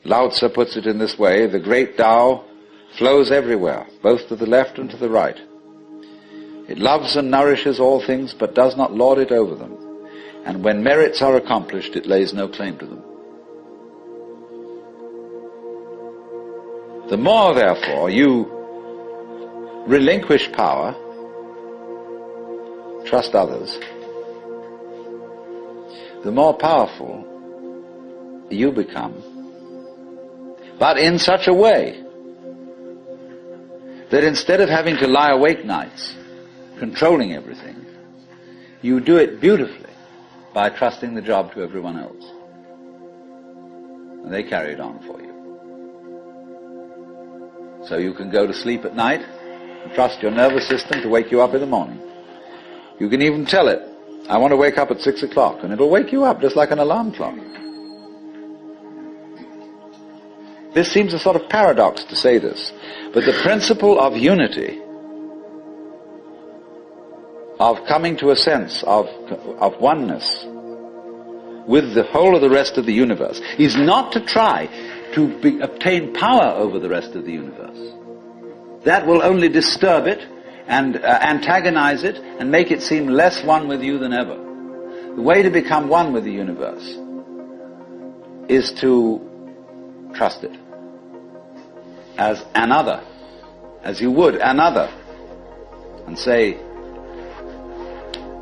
Lao Tzu puts it in this way: the great Tao flows everywhere, both to the left and to the right. It loves and nourishes all things, but does not lord it over them. And when merits are accomplished, it lays no claim to them. The more, therefore, you relinquish power, trust others, the more powerful you become, but in such a way that instead of having to lie awake nights controlling everything, you do it beautifully by trusting the job to everyone else. And they carry it on for you. So you can go to sleep at night and trust your nervous system to wake you up in the morning. You can even tell it, I want to wake up at 6 o'clock, and it'll wake you up just like an alarm clock. This seems a sort of paradox to say this, but the principle of unity, of coming to a sense of oneness with the whole of the rest of the universe, is not to try to obtain power over the rest of the universe. That will only disturb it and antagonize it and make it seem less one with you than ever. The way to become one with the universe is to trust it as another, as you would another, and say,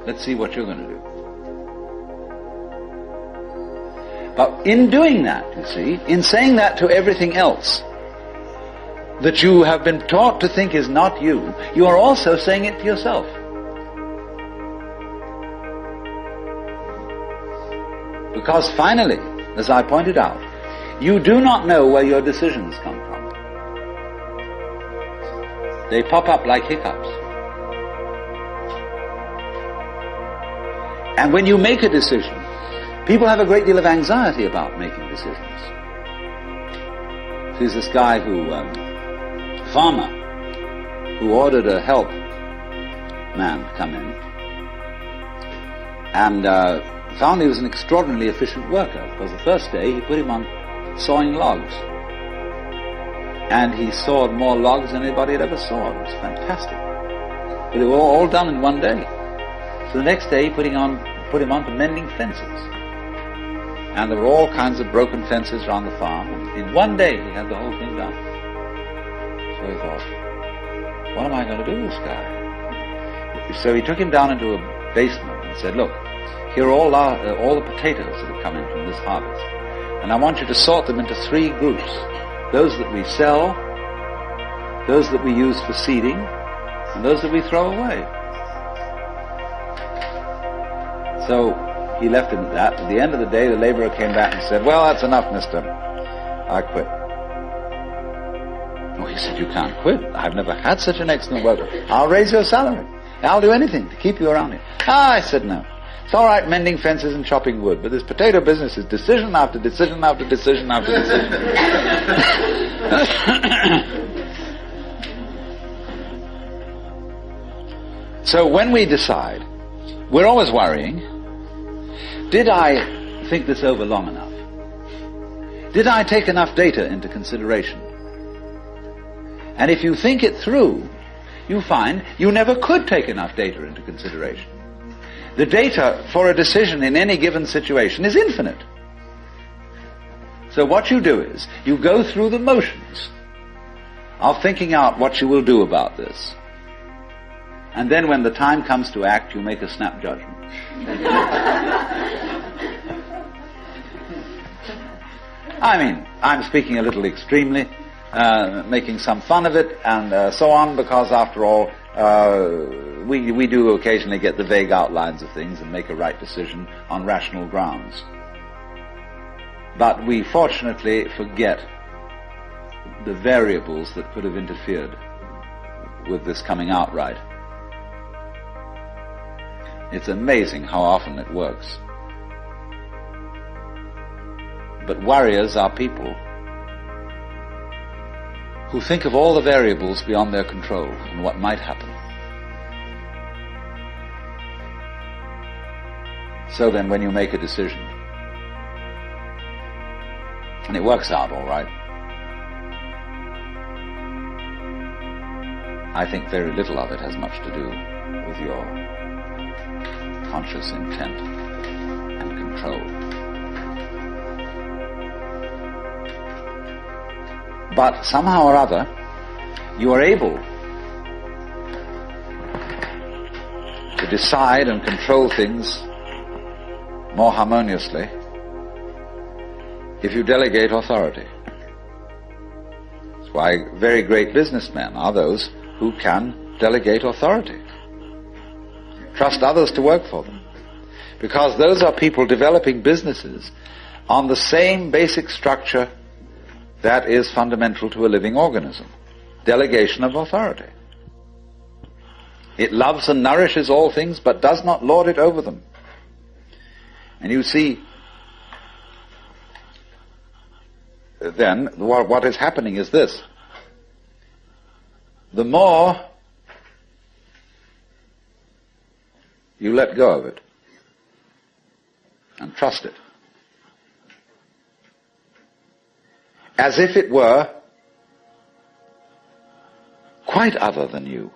let's see what you're going to do. But in doing that, you see, in saying that to everything else that you have been taught to think is not you, you are also saying it to yourself. Because finally, as I pointed out, you do not know where your decisions come from. They pop up like hiccups. And when you make a decision, people have a great deal of anxiety about making decisions. There's this guy farmer, who ordered a help man to come in, and found he was an extraordinarily efficient worker, because the first day he put him on sawing logs. And he sawed more logs than anybody had ever sawed. It was fantastic. But they were all done in one day. So the next day he put him on to mending fences. And there were all kinds of broken fences around the farm. And in one day he had the whole thing done. So he thought, what am I going to do with this guy? So he took him down into a basement and said, look, here are all the potatoes that have come in from this harvest. And I want you to sort them into 3 groups. Those that we sell, those that we use for seeding, and those that we throw away. So he left him at that. At the end of the day, the laborer came back and said, well, that's enough, mister. I quit. Oh, he said, you can't quit. I've never had such an excellent worker. I'll raise your salary. I'll do anything to keep you around here. I said, no. It's all right mending fences and chopping wood, but this potato business is decision after decision after decision after decision. So when we decide, we're always worrying, did I think this over long enough? Did I take enough data into consideration? And if you think it through, you find you never could take enough data into consideration. The data for a decision in any given situation is infinite. So what you do is, you go through the motions of thinking out what you will do about this. And then when the time comes to act, you make a snap judgment. I mean, I'm speaking a little extremely, making some fun of it and so on, because after all, we do occasionally get the vague outlines of things and make a right decision on rational grounds. But we fortunately forget the variables that could have interfered with this coming out right. It's amazing how often it works. But warriors are people who think of all the variables beyond their control and what might happen. So then when you make a decision, And it works out all right. I think very little of it has much to do with your conscious intent and control. But somehow or other, you are able to decide and control things more harmoniously if you delegate authority. That's why very great businessmen are those who can delegate authority. Trust others to work for them. Because those are people developing businesses on the same basic structure that is fundamental to a living organism. Delegation of authority. It loves and nourishes all things, but does not lord it over them. And you see, then, what is happening is this. The more you let go of it and trust it, as if it were quite other than you,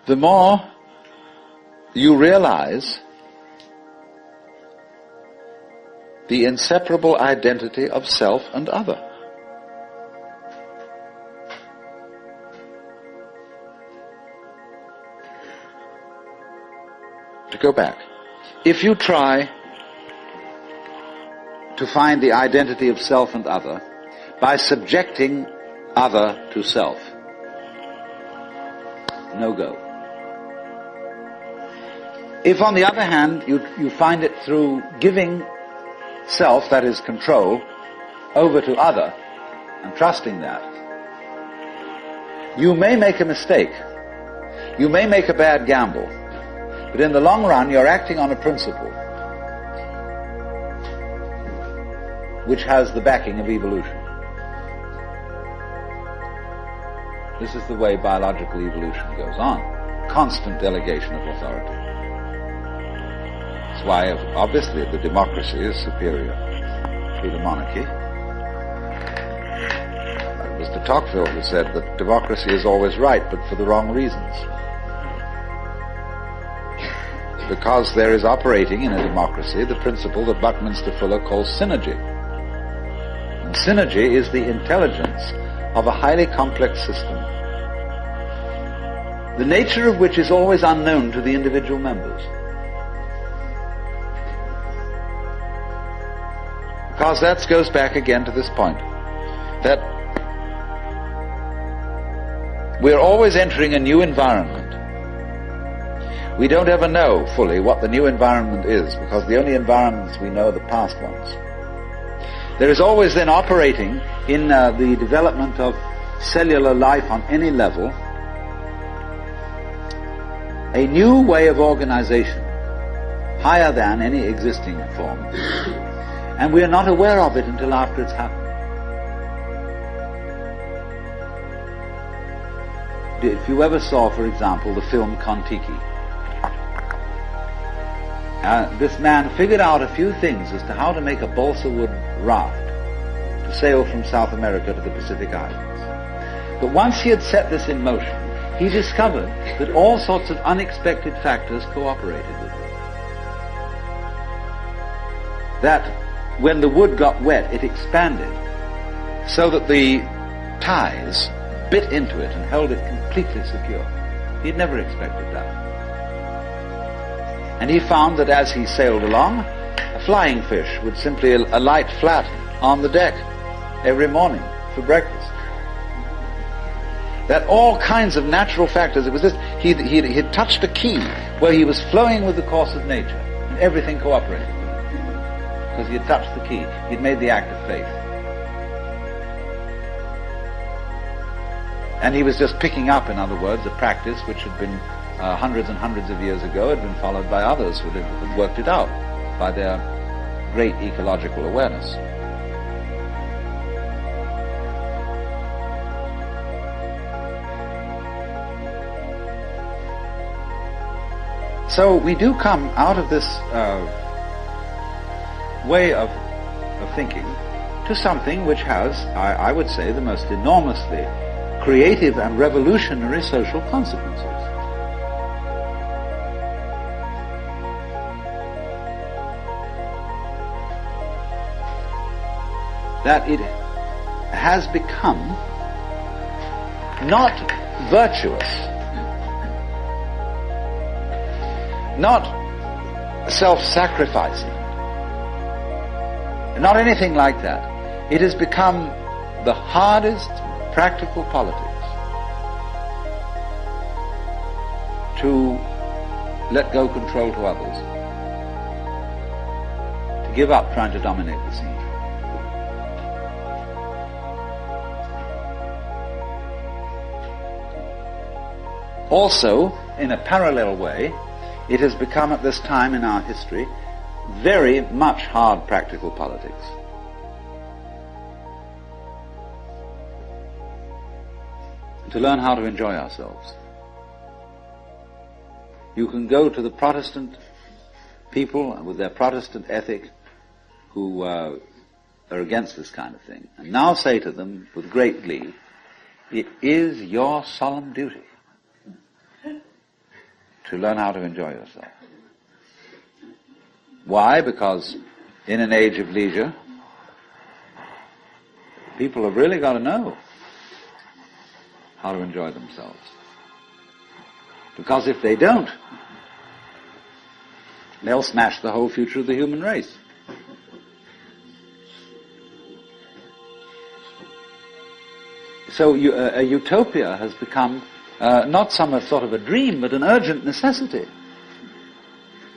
the more you realize the inseparable identity of self and other. To go back, if you try to find the identity of self and other by subjecting other to self, no go. If, on the other hand, you find it through giving self, that is control, over to other, and trusting that, you may make a mistake. You may make a bad gamble. But in the long run, you're acting on a principle which has the backing of evolution. This is the way biological evolution goes on. Constant delegation of authority. That's why, obviously, the democracy is superior to the monarchy. It was de Tocqueville who said that democracy is always right, but for the wrong reasons. Because there is operating in a democracy the principle that Buckminster Fuller calls synergy. And synergy is the intelligence of a highly complex system, the nature of which is always unknown to the individual members. Because that goes back again to this point, that we're always entering a new environment. We don't ever know fully what the new environment is, because the only environments we know are the past ones. There is always then operating in the development of cellular life on any level a new way of organization, higher than any existing form. And we are not aware of it until after it's happened. If you ever saw, for example, the film Kon-Tiki, this man figured out a few things as to how to make a balsa wood raft to sail from South America to the Pacific Islands. But once he had set this in motion, he discovered that all sorts of unexpected factors cooperated with it. That when the wood got wet, it expanded so that the ties bit into it and held it completely secure. He'd never expected that. And he found that as he sailed along, a flying fish would simply alight flat on the deck every morning for breakfast. That all kinds of natural factors, it was this, he'd touched a key where he was flowing with the course of nature, and everything cooperated with him. Because he had touched the key. He'd made the act of faith. And he was just picking up, in other words, a practice which had been hundreds and hundreds of years ago, had been followed by others who had worked it out by their great ecological awareness. So we do come out of this way of thinking to something which has, I would say, the most enormously creative and revolutionary social consequences. That it has become not virtuous, not self-sacrificing, not anything like that. It has become the hardest practical politics to let go control to others, to give up trying to dominate the scene. Also, in a parallel way, it has become at this time in our history very much hard practical politics. To learn how to enjoy ourselves. You can go to the Protestant people with their Protestant ethic who are against this kind of thing, and now say to them with great glee, it is your solemn duty to learn how to enjoy yourself. Why? Because in an age of leisure, people have really got to know how to enjoy themselves. Because if they don't, they'll smash the whole future of the human race. So a utopia has become not some sort of a dream, but an urgent necessity.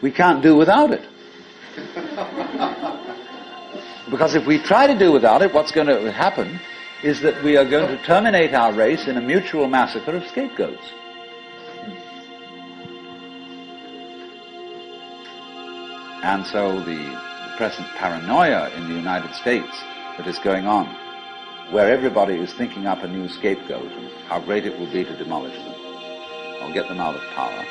We can't do without it. Because if we try to do without it, what's going to happen is that we are going to terminate our race in a mutual massacre of scapegoats. And so the present paranoia in the United States that is going on, where everybody is thinking up a new scapegoat and how great it will be to demolish them or get them out of power.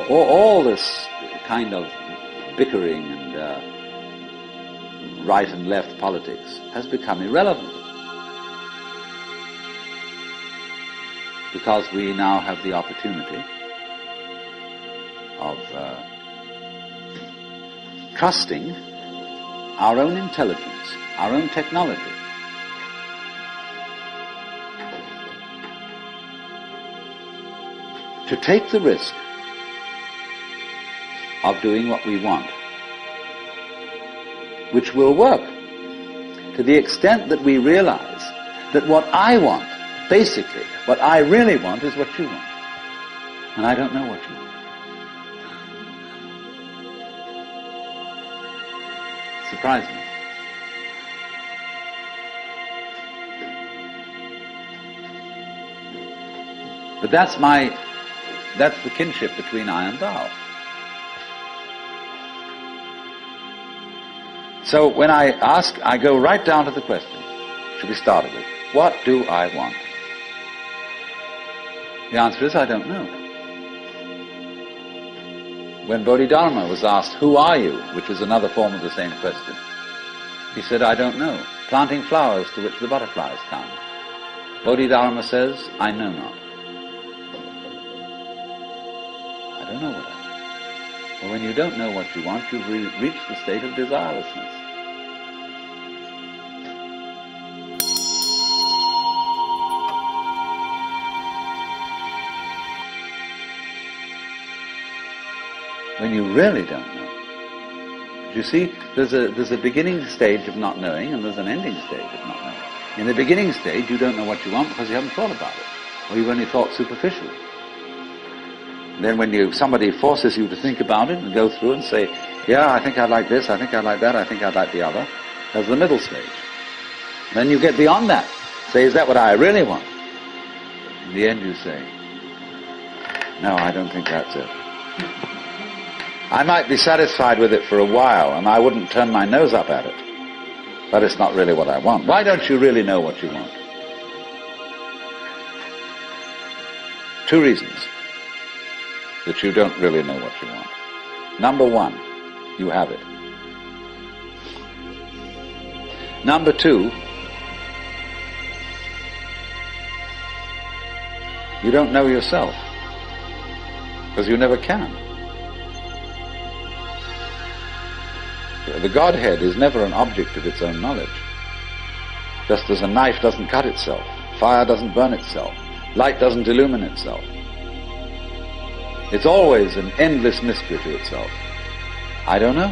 All this kind of bickering and right and left politics has become irrelevant because we now have the opportunity of trusting our own intelligence, our own technology. To take the risk of doing what we want, which will work to the extent that we realize that what I want, basically, what I really want is what you want. And I don't know what you want. Surprise me. But that's the kinship between I and thou. So when I ask, I go right down to the question, should we start with, what do I want? The answer is, I don't know. When Bodhidharma was asked, who are you? Which is another form of the same question. He said, I don't know. Planting flowers to which the butterflies come. Bodhidharma says, I know not. I don't know what I want. Well, when you don't know what you want, you've reached the state of desirelessness. When you really don't know. You see, there's a beginning stage of not knowing, and there's an ending stage of not knowing. In the beginning stage, you don't know what you want because you haven't thought about it, or you've only thought superficially. And then when somebody forces you to think about it and go through and say, yeah, I think I'd like this, I think I'd like that, I think I'd like the other, there's the middle stage. Then you get beyond that. Say, is that what I really want? In the end you say, no, I don't think that's it. I might be satisfied with it for a while, and I wouldn't turn my nose up at it. But it's not really what I want. Why don't you really know what you want? Two reasons. that you don't really know what you want. Number one, you have it. Number two, you don't know yourself, because you never can. The Godhead is never an object of its own knowledge. Just as a knife doesn't cut itself, fire doesn't burn itself, light doesn't illumine itself. It's always an endless mystery to itself. I don't know.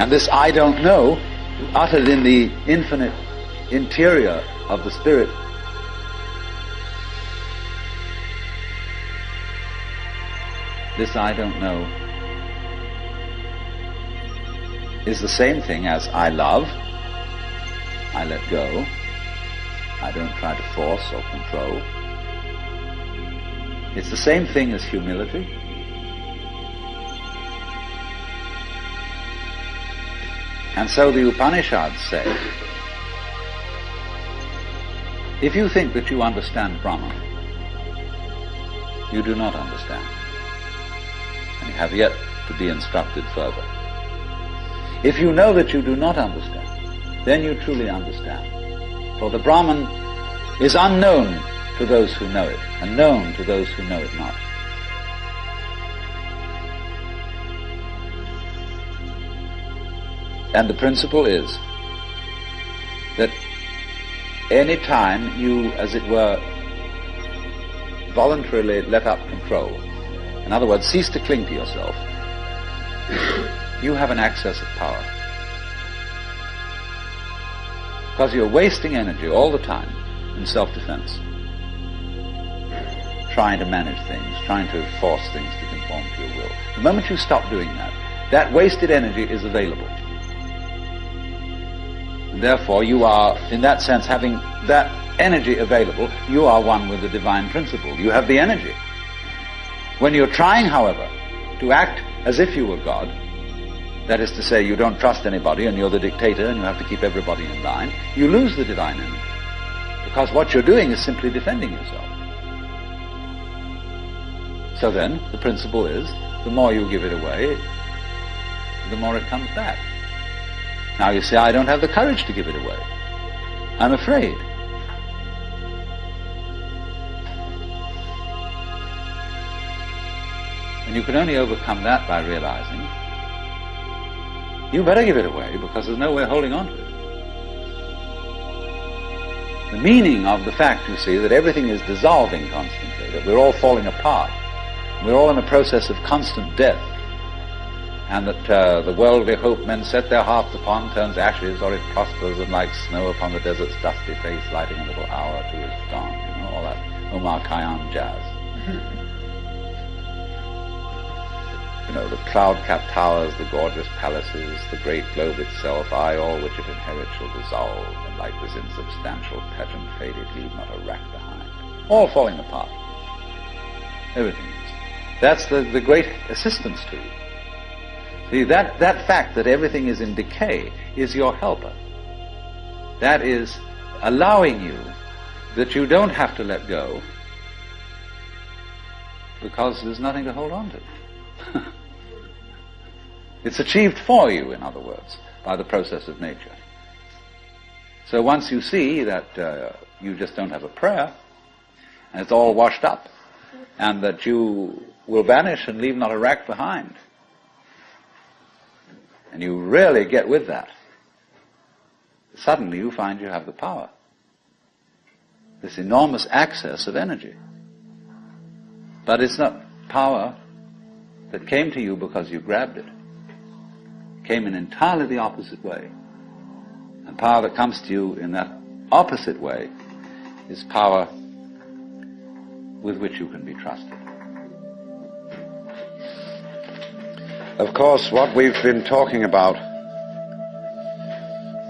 And this I don't know, uttered in the infinite interior of the Spirit, this I don't know is the same thing as I love, I let go, I don't try to force or control. It's the same thing as humility. And so the Upanishads say, if you think that you understand Brahman, you do not understand, and you have yet to be instructed further. If you know that you do not understand, then you truly understand. For the Brahman is unknown to those who know it, and known to those who know it not. And the principle is that any time you, as it were, voluntarily let up control, in other words, cease to cling to yourself, you have an access of power. Because you're wasting energy all the time in self-defense, trying to manage things, trying to force things to conform to your will. The moment you stop doing that, that wasted energy is available. And therefore, you are, in that sense, having that energy available, you are one with the divine principle. You have the energy. When you're trying, however, to act as if you were God, that is to say, you don't trust anybody and you're the dictator and you have to keep everybody in line, you lose the divine energy. Because what you're doing is simply defending yourself. So then, the principle is, the more you give it away, the more it comes back. Now you say, I don't have the courage to give it away. I'm afraid. And you can only overcome that by realizing you better give it away, because there's no way of holding on to it. The meaning of the fact, you see, that everything is dissolving constantly, that we're all falling apart, we're all in a process of constant death, and that the worldly hope men set their hearts upon turns ashes, or it prospers, and like snow upon the desert's dusty face, lighting a little hour or two is gone. You know, all that Omar Khayyam jazz. You know, the cloud-capped towers, the gorgeous palaces, the great globe itself, I, all which it inherits shall dissolve, and like this insubstantial pageant faded, leave not a rack behind. All falling apart. Everything is. That's the great assistance to you. See, that fact that everything is in decay is your helper. That is allowing you that you don't have to let go, because there's nothing to hold on to. It's achieved for you, in other words, by the process of nature. So once you see that you just don't have a prayer, and it's all washed up, and that you will vanish and leave not a rack behind, and you really get with that, suddenly you find you have the power, this enormous access of energy. But it's not power that came to you because you grabbed it. It came in entirely the opposite way. And power that comes to you in that opposite way is power with which you can be trusted. Of course, what we've been talking about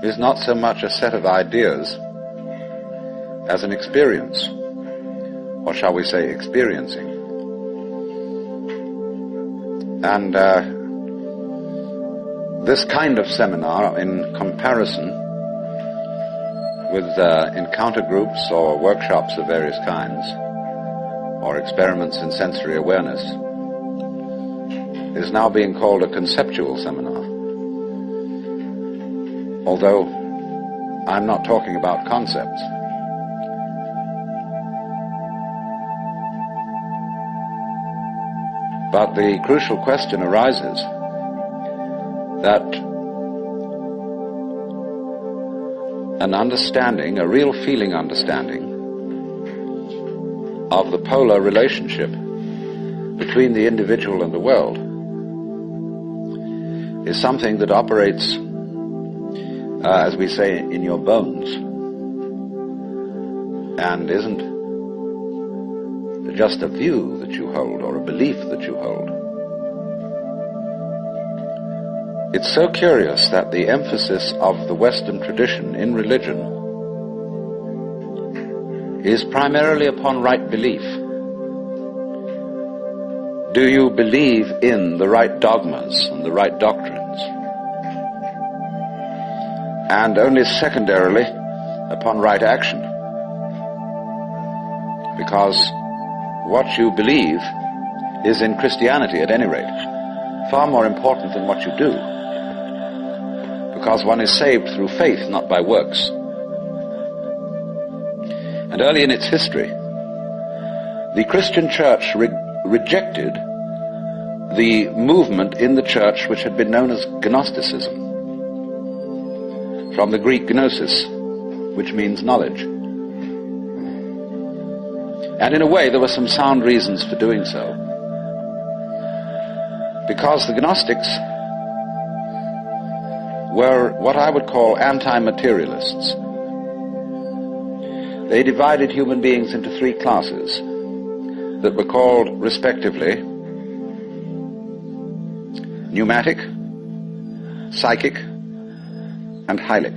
is not so much a set of ideas as an experience, or shall we say experiencing. And this kind of seminar, in comparison with encounter groups or workshops of various kinds, or experiments in sensory awareness, is now being called a conceptual seminar. Although I'm not talking about concepts. But the crucial question arises that an understanding, a real feeling understanding of the polar relationship between the individual and the world is something that operates, as we say, in your bones, and isn't just a view that you hold or a belief that you hold. It's so curious that the emphasis of the Western tradition in religion is primarily upon right belief. Do you believe in the right dogmas and the right doctrines? And only secondarily upon right action. Because what you believe is, in Christianity at any rate, far more important than what you do. Because one is saved through faith, not by works. And early in its history, the Christian church rejected the movement in the church which had been known as Gnosticism, from the Greek gnosis, which means knowledge. And in a way, there were some sound reasons for doing so. Because the Gnostics were what I would call anti-materialists. They divided human beings into three classes that were called, respectively, pneumatic, psychic, and hylic.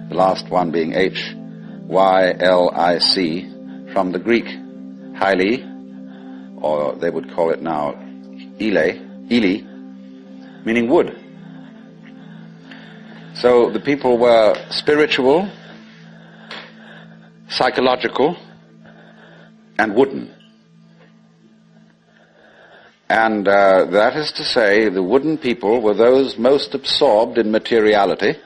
The last one being H-Y-L-I-C, from the Greek hyli, or they would call it now Ili, meaning wood. So the people were spiritual, psychological, and wooden. And that is to say, the wooden people were those most absorbed in materiality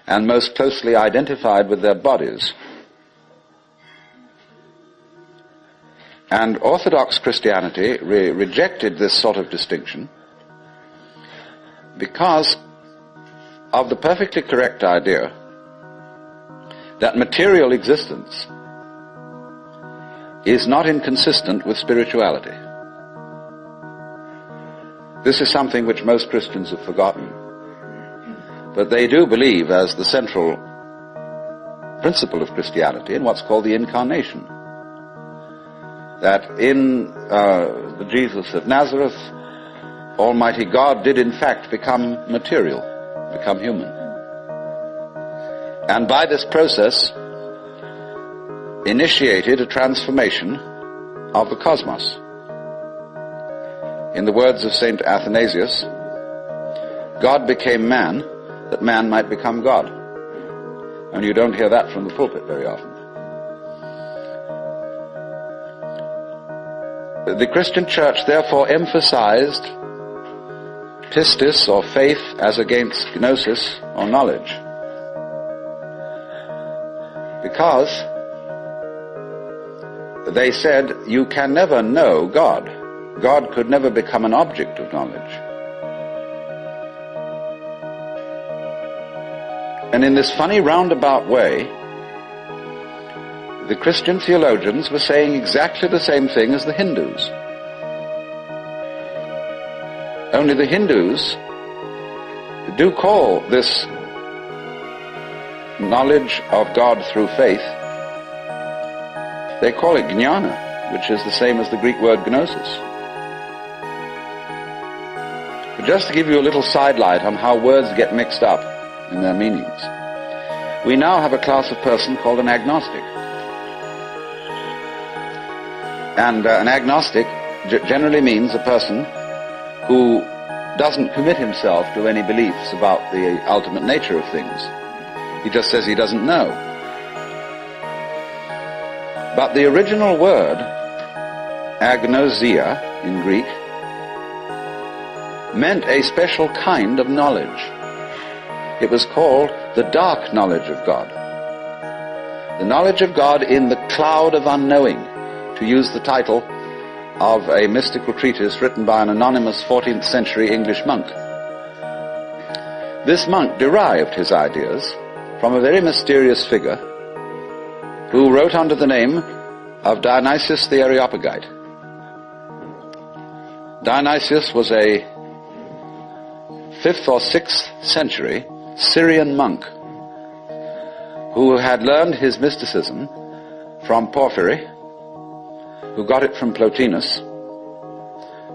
and most closely identified with their bodies. And Orthodox Christianity rejected this sort of distinction because of the perfectly correct idea that material existence is not inconsistent with spirituality. This is something which most Christians have forgotten. But they do believe as the central principle of Christianity in what's called the Incarnation. That in the Jesus of Nazareth, Almighty God did in fact become material, become human. And by this process initiated a transformation of the cosmos. In the words of St. Athanasius, God became man that man might become God. And you don't hear that from the pulpit very often. The Christian church therefore emphasized pistis, or faith, as against gnosis, or knowledge. Because they said you can never know God. God could never become an object of knowledge. And in this funny roundabout way, the Christian theologians were saying exactly the same thing as the Hindus. Only the Hindus do call this knowledge of God through faith, they call it jnana, which is the same as the Greek word gnosis. But just to give you a little sidelight on how words get mixed up in their meanings, we now have a class of person called an agnostic. And an agnostic generally means a person who doesn't commit himself to any beliefs about the ultimate nature of things. He just says he doesn't know. But the original word, agnosia in Greek, meant a special kind of knowledge. It was called the dark knowledge of God. The knowledge of God in the cloud of unknowing, to use the title of a mystical treatise written by an anonymous 14th century English monk. This monk derived his ideas from a very mysterious figure who wrote under the name of Dionysius the Areopagite. Dionysius was a 5th or 6th century Syrian monk who had learned his mysticism from Porphyry, who got it from Plotinus,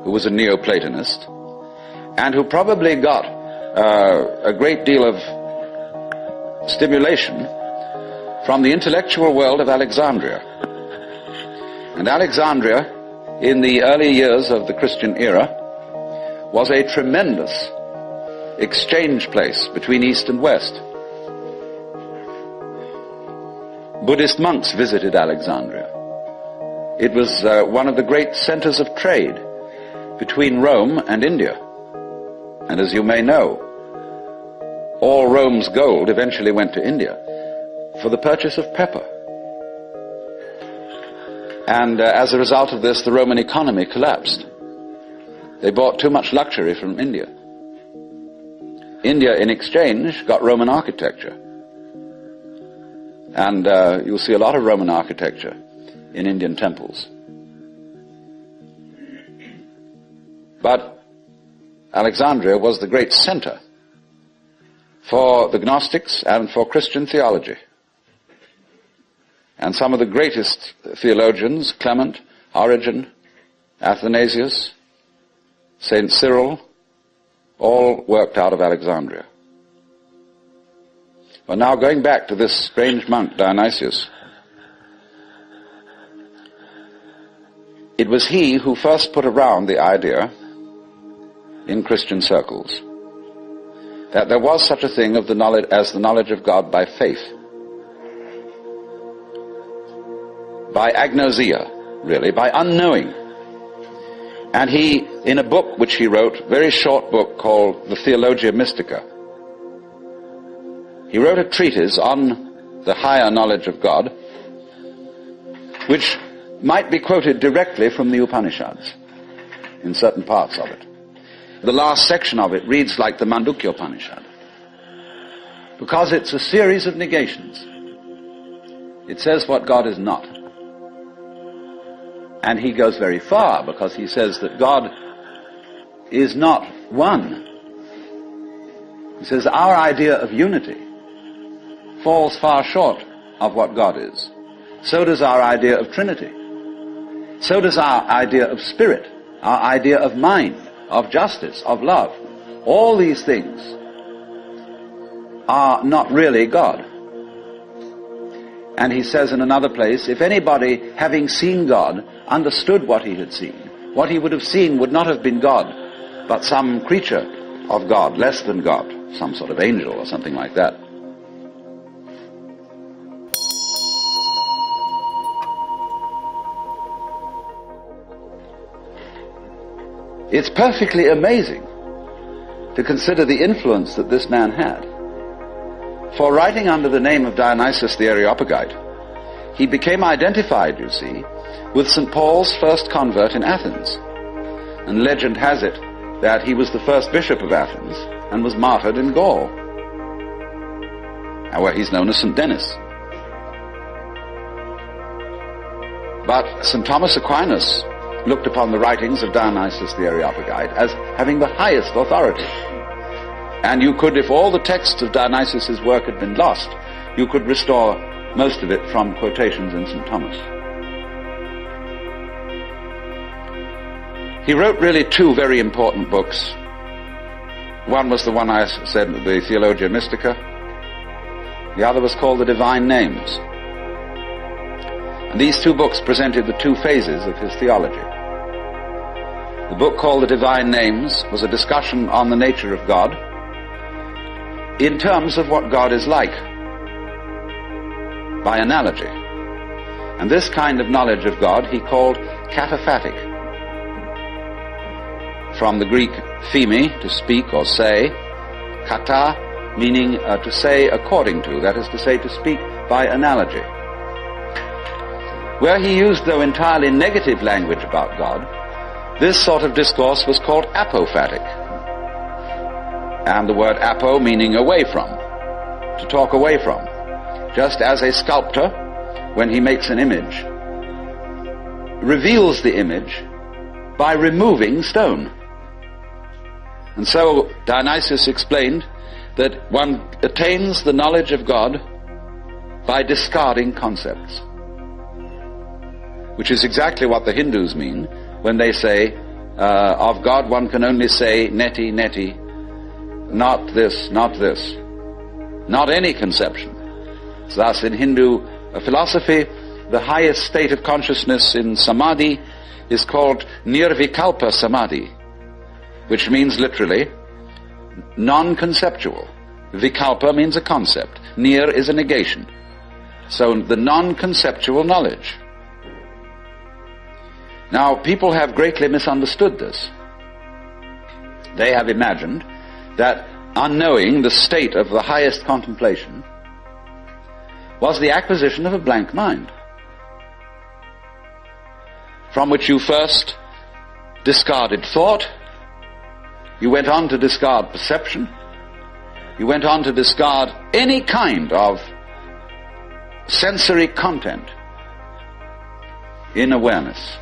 who was a Neoplatonist, and who probably got a great deal of stimulation from the intellectual world of Alexandria. And Alexandria, in the early years of the Christian era, was a tremendous exchange place between East and West. Buddhist monks visited Alexandria. It was one of the great centers of trade between Rome and India. And as you may know, all Rome's gold eventually went to India for the purchase of pepper. And as a result of this, the Roman economy collapsed. They bought too much luxury from India. India, in exchange, got Roman architecture. And you'll see a lot of Roman architecture in Indian temples. But Alexandria was the great center for the Gnostics and for Christian theology. And some of the greatest theologians, Clement, Origen, Athanasius, St. Cyril, all worked out of Alexandria. Well, now going back to this strange monk, Dionysius, it was he who first put around the idea in Christian circles that there was such a thing of the knowledge as the knowledge of God by faith, by agnosia, really, by unknowing. And he, in a book which he wrote, very short book called the Theologia Mystica, he wrote a treatise on the higher knowledge of God, which might be quoted directly from the Upanishads in certain parts of it. The last section of it reads like the Mandukya Upanishad, because it's a series of negations. It says what God is not. And he goes very far, because he says that God is not one. He says our idea of unity falls far short of what God is. So does our idea of Trinity. So does our idea of spirit, our idea of mind, of justice, of love. All these things are not really God. And he says in another place, if anybody, having seen God, understood what he had seen, what he would have seen would not have been God, but some creature of God, less than God, some sort of angel or something like that. It's perfectly amazing to consider the influence that this man had. For writing under the name of Dionysius the Areopagite, he became identified, you see, with St. Paul's first convert in Athens. And legend has it that he was the first bishop of Athens and was martyred in Gaul, where he's known as St. Denis. But St. Thomas Aquinas looked upon the writings of Dionysius the Areopagite as having the highest authority. And you could, if all the texts of Dionysius' work had been lost, you could restore most of it from quotations in St. Thomas. He wrote really two very important books. One was the one I said, the Theologia Mystica. The other was called the Divine Names. And these two books presented the two phases of his theology. The book called the Divine Names was a discussion on the nature of God in terms of what God is like, by analogy. And this kind of knowledge of God he called cataphatic. From the Greek theme, to speak or say, kata meaning to say according to, that is to say, to speak by analogy. Where he used, though, entirely negative language about God, this sort of discourse was called apophatic. And the word apo meaning away from, to talk away from. Just as a sculptor, when he makes an image, reveals the image by removing stone. And so Dionysius explained that one attains the knowledge of God by discarding concepts, which is exactly what the Hindus mean when they say, of God one can only say neti, neti, not this, not this, not any conception. Thus in Hindu philosophy, the highest state of consciousness in samadhi is called nirvikalpa samadhi, which means literally non-conceptual. Vikalpa means a concept. Nir is a negation. So the non-conceptual knowledge. Now, people have greatly misunderstood this. They have imagined that unknowing the state of the highest contemplation was the acquisition of a blank mind, from which you first discarded thought, you went on to discard perception, you went on to discard any kind of sensory content in awareness,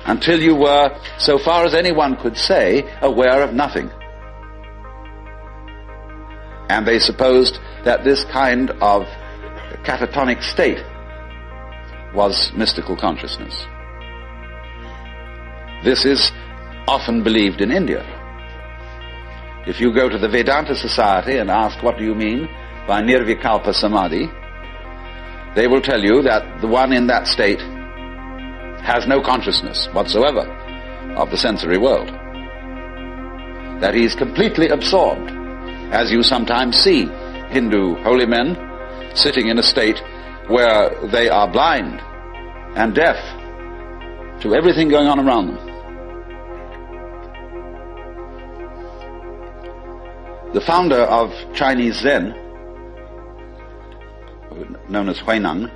until you were, so far as anyone could say, aware of nothing. And they supposed that this kind of catatonic state was mystical consciousness. This is often believed in India. If you go to the Vedanta Society and ask what do you mean by nirvikalpa samadhi, they will tell you that the one in that state has no consciousness whatsoever of the sensory world, that he is completely absorbed, as you sometimes see Hindu holy men sitting in a state where they are blind and deaf to everything going on around them. The founder of Chinese Zen, known as Huineng,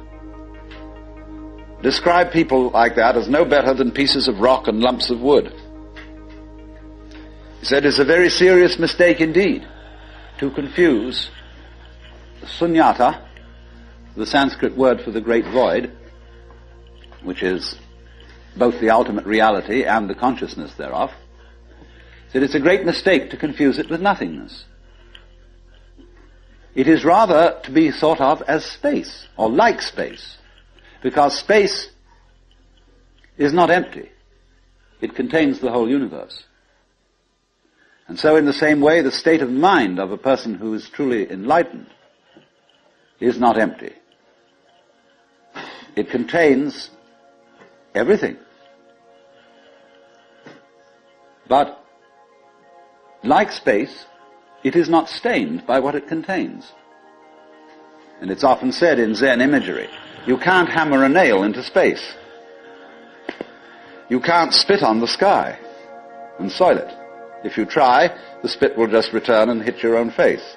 described people like that as no better than pieces of rock and lumps of wood. He said it's a very serious mistake indeed to confuse sunyata, the Sanskrit word for the great void, which is both the ultimate reality and the consciousness thereof. He said it's a great mistake to confuse it with nothingness. It is rather to be thought of as space, or like space, because space is not empty. It contains the whole universe. And so in the same way, the state of mind of a person who is truly enlightened is not empty. It contains everything. But like space, it is not stained by what it contains. And it's often said in Zen imagery, you can't hammer a nail into space. You can't spit on the sky and soil it. If you try, the spit will just return and hit your own face.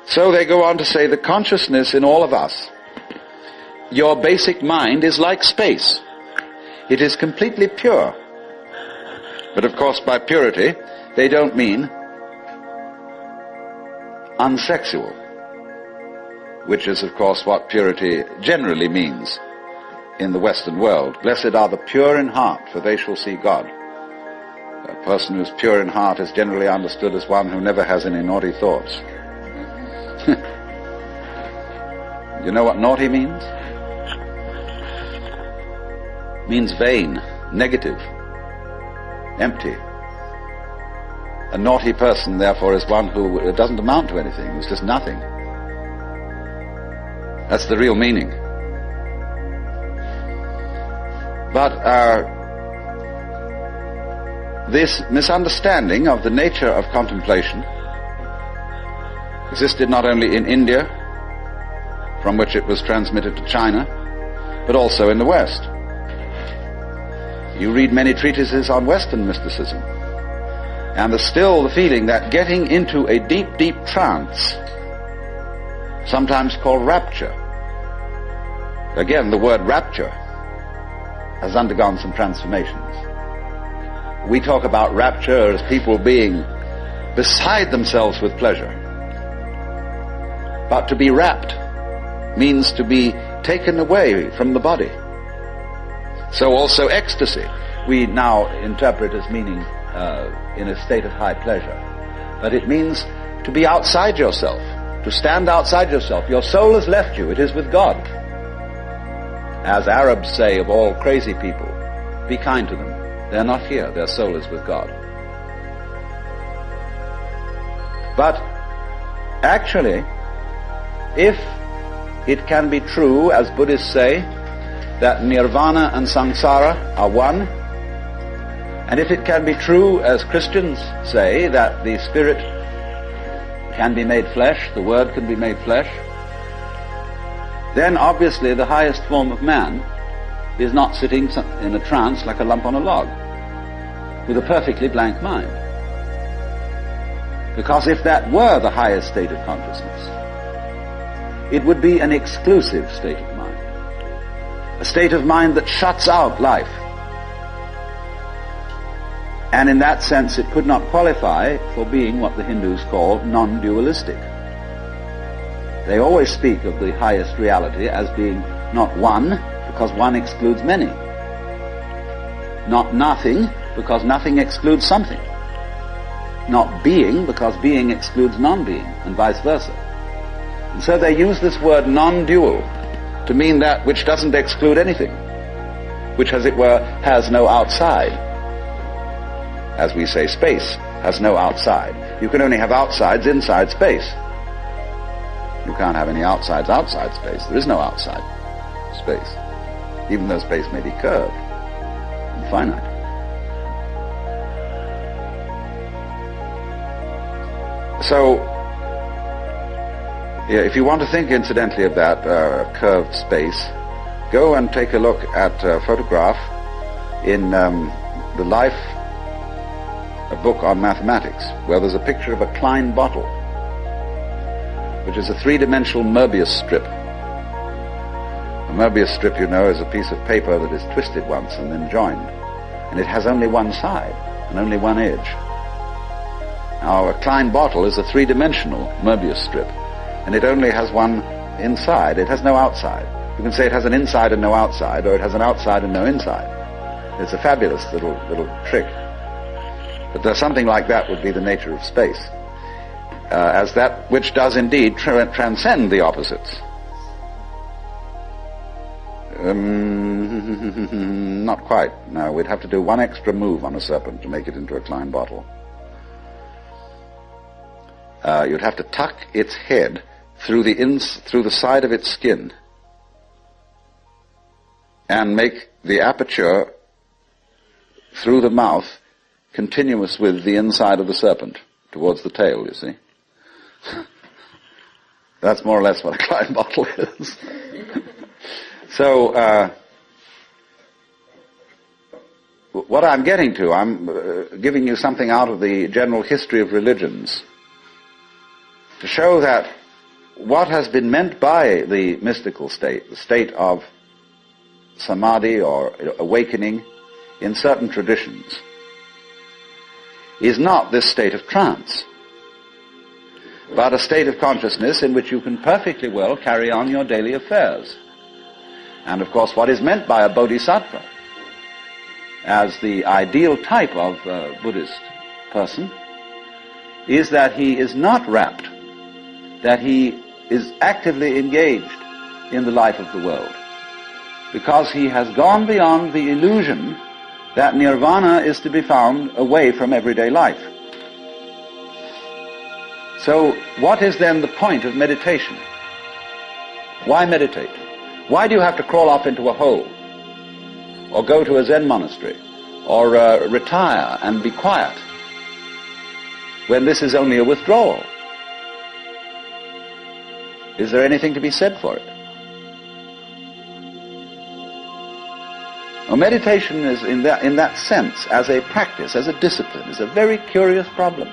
So they go on to say the consciousness in all of us, your basic mind is like space. It is completely pure. But of course by purity, they don't mean unsexual, which is of course what purity generally means in the Western world. Blessed are the pure in heart, for they shall see God. A person who's pure in heart is generally understood as one who never has any naughty thoughts. You know what naughty means? It means vain, negative, empty. A naughty person, therefore, is one who doesn't amount to anything, who's just nothing. That's the real meaning. But this misunderstanding of the nature of contemplation existed not only in India, from which it was transmitted to China, but also in the West. You read many treatises on Western mysticism, and there's still the feeling that getting into a deep, deep trance, sometimes called rapture. Again, the word rapture has undergone some transformations. We talk about rapture as people being beside themselves with pleasure. But to be rapt means to be taken away from the body. So also ecstasy we now interpret as meaning in a state of high pleasure. But it means to be outside yourself, to stand outside yourself. Your soul has left you, it is with God. As Arabs say of all crazy people, be kind to them. They're not here, their soul is with God. But actually, if it can be true, as Buddhists say, that nirvana and samsara are one, and if it can be true, as Christians say, that the spirit can be made flesh, the word can be made flesh, then obviously the highest form of man is not sitting in a trance like a lump on a log, with a perfectly blank mind. Because if that were the highest state of consciousness, it would be an exclusive state of mind, a state of mind that shuts out life. And in that sense it could not qualify for being what the Hindus call non-dualistic. They always speak of the highest reality as being not one, because one excludes many. Not nothing, because nothing excludes something. Not being, because being excludes non-being, and vice versa. And so they use this word non-dual to mean that which doesn't exclude anything, which, as it were, has no outside. As we say, space has no outside. You can only have outsides inside space. You can't have any outsides outside space. There is no outside space, even though space may be curved and finite. So, if you want to think, incidentally, of that curved space, go and take a look at a photograph in the Life, a book on mathematics, where there's a picture of a Klein bottle, which is a three-dimensional Möbius strip. A Möbius strip, you know, is a piece of paper that is twisted once and then joined, and it has only one side and only one edge. Now, a Klein bottle is a three-dimensional Möbius strip, and it only has one inside. It has no outside. You can say it has an inside and no outside, or it has an outside and no inside. It's a fabulous little trick. But there's something like that would be the nature of space, as that which does indeed transcend the opposites. Not quite. No, we'd have to do one extra move on a serpent to make it into a Klein bottle. You'd have to tuck its head through the side of its skin and make the aperture through the mouth continuous with the inside of the serpent towards the tail, you see. That's more or less what a Klein bottle is. So, what I'm getting to, I'm giving you something out of the general history of religions to show that what has been meant by the mystical state, the state of samadhi or awakening in certain traditions, is not this state of trance, but a state of consciousness in which you can perfectly well carry on your daily affairs. And of course, what is meant by a bodhisattva as the ideal type of Buddhist person is that he is not rapt, that he is actively engaged in the life of the world, because he has gone beyond the illusion that nirvana is to be found away from everyday life. So what is then the point of meditation? Why meditate? Why do you have to crawl off into a hole, or go to a Zen monastery, or retire and be quiet, when this is only a withdrawal? Is there anything to be said for it? Well, meditation is, in that sense, as a practice, as a discipline, is a very curious problem.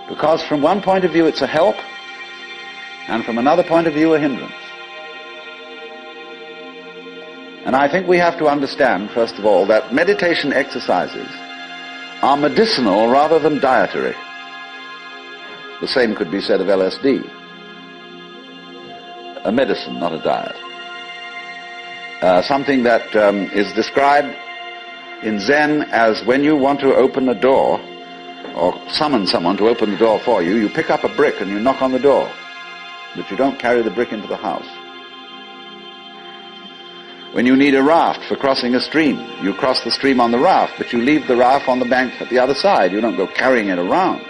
Because from one point of view it's a help, and from another point of view a hindrance. And I think we have to understand, first of all, that meditation exercises are medicinal rather than dietary. The same could be said of LSD. A medicine, not a diet. Something that is described in Zen as when you want to open a door, or summon someone to open the door for you, you pick up a brick and you knock on the door, but you don't carry the brick into the house. When you need a raft for crossing a stream, you cross the stream on the raft, but you leave the raft on the bank at the other side. You don't go carrying it around.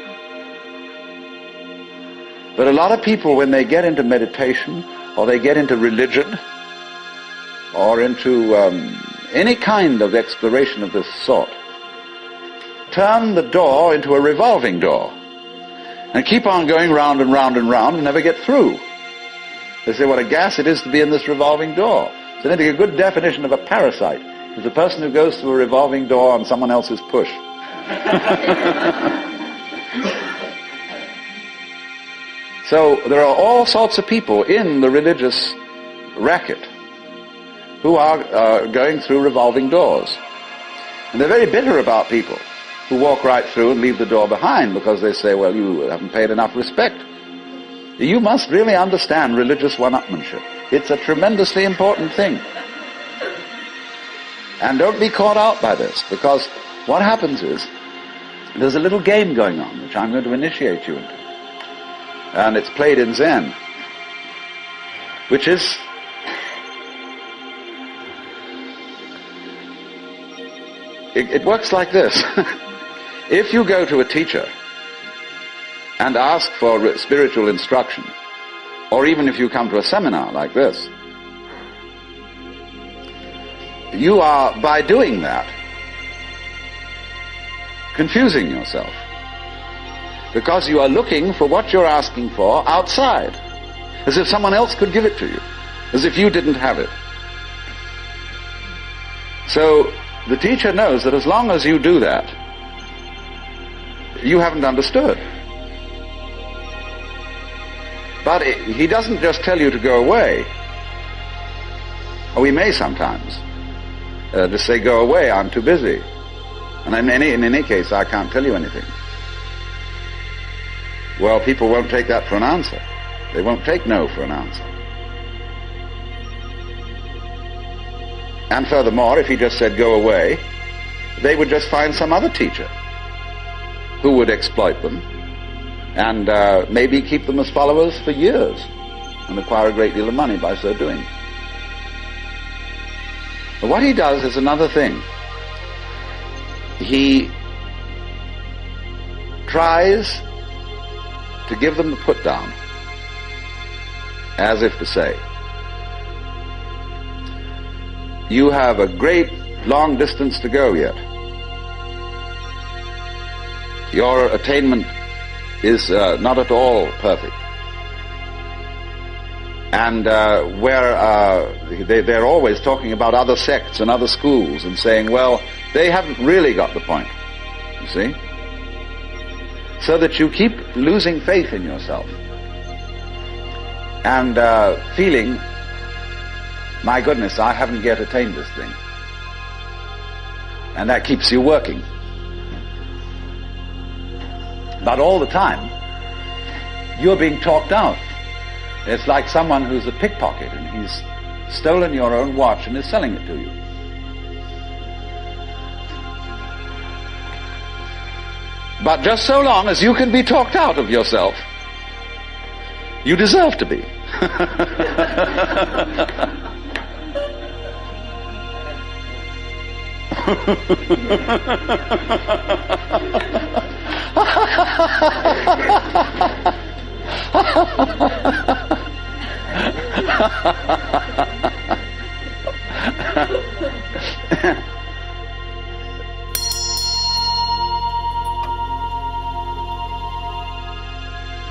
But a lot of people, when they get into meditation, or they get into religion, or into any kind of exploration of this sort, turn the door into a revolving door and keep on going round and round and round and never get through. They say what a gas it is to be in this revolving door. So I think a good definition of a parasite is the person who goes through a revolving door on someone else's push. So there are all sorts of people in the religious racket who are going through revolving doors. And they're very bitter about people who walk right through and leave the door behind, because they say, well, you haven't paid enough respect. You must really understand religious one-upmanship. It's a tremendously important thing. And don't be caught out by this, because what happens is there's a little game going on which I'm going to initiate you into. And it's played in Zen, which is it works like this. If you go to a teacher and ask for spiritual instruction, or even if you come to a seminar like this, you are, by doing that, confusing yourself. Because you are looking for what you're asking for outside, as if someone else could give it to you, as if you didn't have it. So the teacher knows that as long as you do that, you haven't understood. But he doesn't just tell you to go away. Or he may sometimes just say, go away, I'm too busy. And in any case, I can't tell you anything. Well, people won't take that for an answer. They won't take no for an answer. And furthermore, if he just said go away, they would just find some other teacher who would exploit them and maybe keep them as followers for years and acquire a great deal of money by so doing. But what he does is another thing. He tries to give them the put down, as if to say, you have a great long distance to go yet. Your attainment is not at all perfect. And they're always talking about other sects and other schools and saying, well, they haven't really got the point, you see? So that you keep losing faith in yourself and feeling, my goodness, I haven't yet attained this thing. And that keeps you working. But all the time, you're being talked out. It's like someone who's a pickpocket and he's stolen your own watch and is selling it to you. But just so long as you can be talked out of yourself, you deserve to be.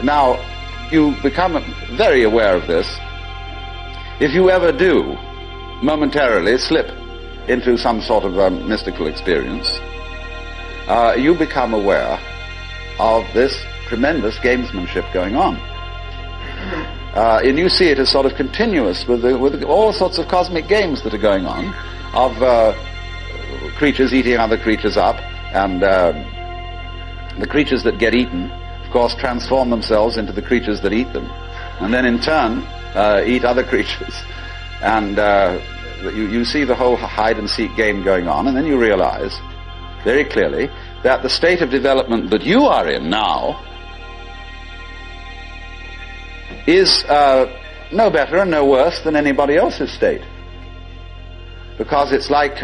Now, you become very aware of this if you ever do momentarily slip into some sort of mystical experience, you become aware of this tremendous gamesmanship going on. And you see it as sort of continuous with all sorts of cosmic games that are going on, of creatures eating other creatures up, and the creatures that get eaten, of course, transform themselves into the creatures that eat them, and then in turn eat other creatures. And you see the whole hide-and-seek game going on, and then you realize very clearly that the state of development that you are in now is no better and no worse than anybody else's state. Because it's like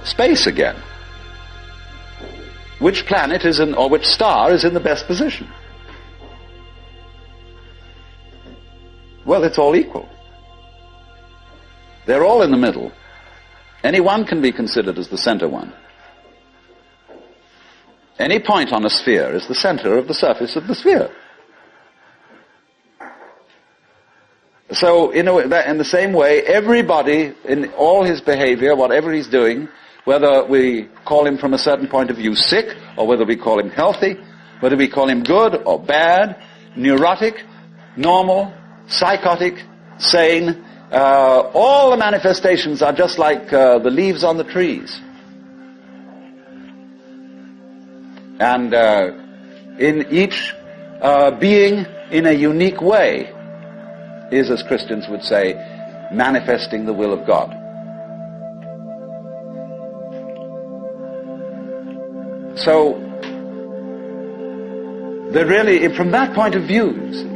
space again. Which planet is in, or which star is in the best position? Well, it's all equal. They're all in the middle. Any one can be considered as the center one. Any point on a sphere is the center of the surface of the sphere. So, in the same way, everybody, in all his behavior, whatever he's doing, whether we call him from a certain point of view sick, or whether we call him healthy, whether we call him good or bad, neurotic, normal, psychotic, sane, all the manifestations are just like the leaves on the trees. And in each being in a unique way is, as Christians would say, manifesting the will of God. So, there really, from that point of view, you see,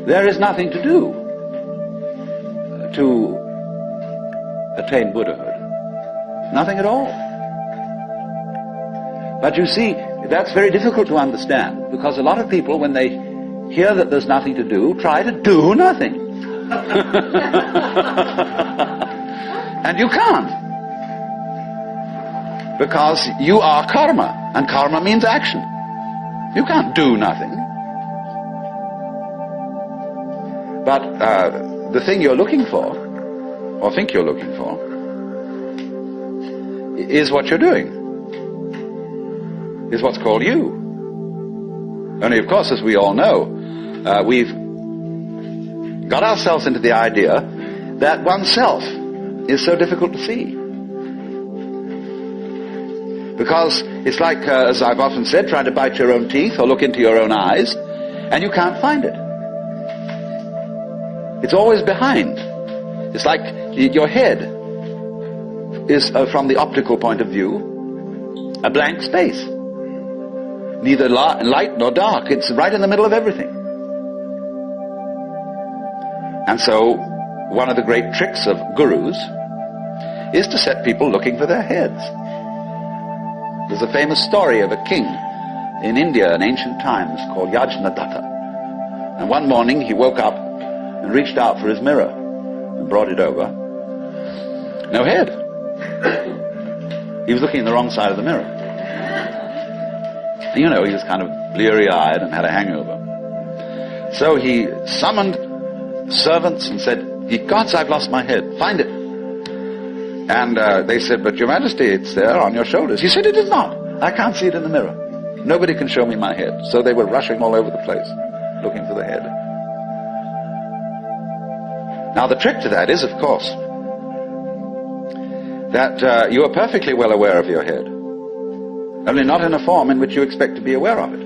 there is nothing to do to attain Buddhahood. Nothing at all. But you see, that's very difficult to understand, because a lot of people, when they hear that there's nothing to do, try to do nothing. And you can't. Because you are karma, and karma means action. You can't do nothing. But the thing you're looking for, or think you're looking for, is what you're doing. Is what's called you. Only, of course, as we all know, we've got ourselves into the idea that oneself is so difficult to see. Because it's like, as I've often said, trying to bite your own teeth or look into your own eyes, and you can't find it. It's always behind. It's like your head is, from the optical point of view, a blank space. Neither light nor dark. It's right in the middle of everything. And so, one of the great tricks of gurus is to set people looking for their heads. There's a famous story of a king in India in ancient times called Yajnadatta. And one morning he woke up and reached out for his mirror and brought it over. No head. He was looking in the wrong side of the mirror. And you know, he was kind of bleary-eyed and had a hangover. So he summoned servants and said, "Ye gods, I've lost my head. Find it." And they said, "But Your Majesty, it's there on your shoulders." He said, "It is not. I can't see it in the mirror. Nobody can show me my head." So they were rushing all over the place, looking for the head. Now the trick to that is, of course, that you are perfectly well aware of your head, only not in a form in which you expect to be aware of it.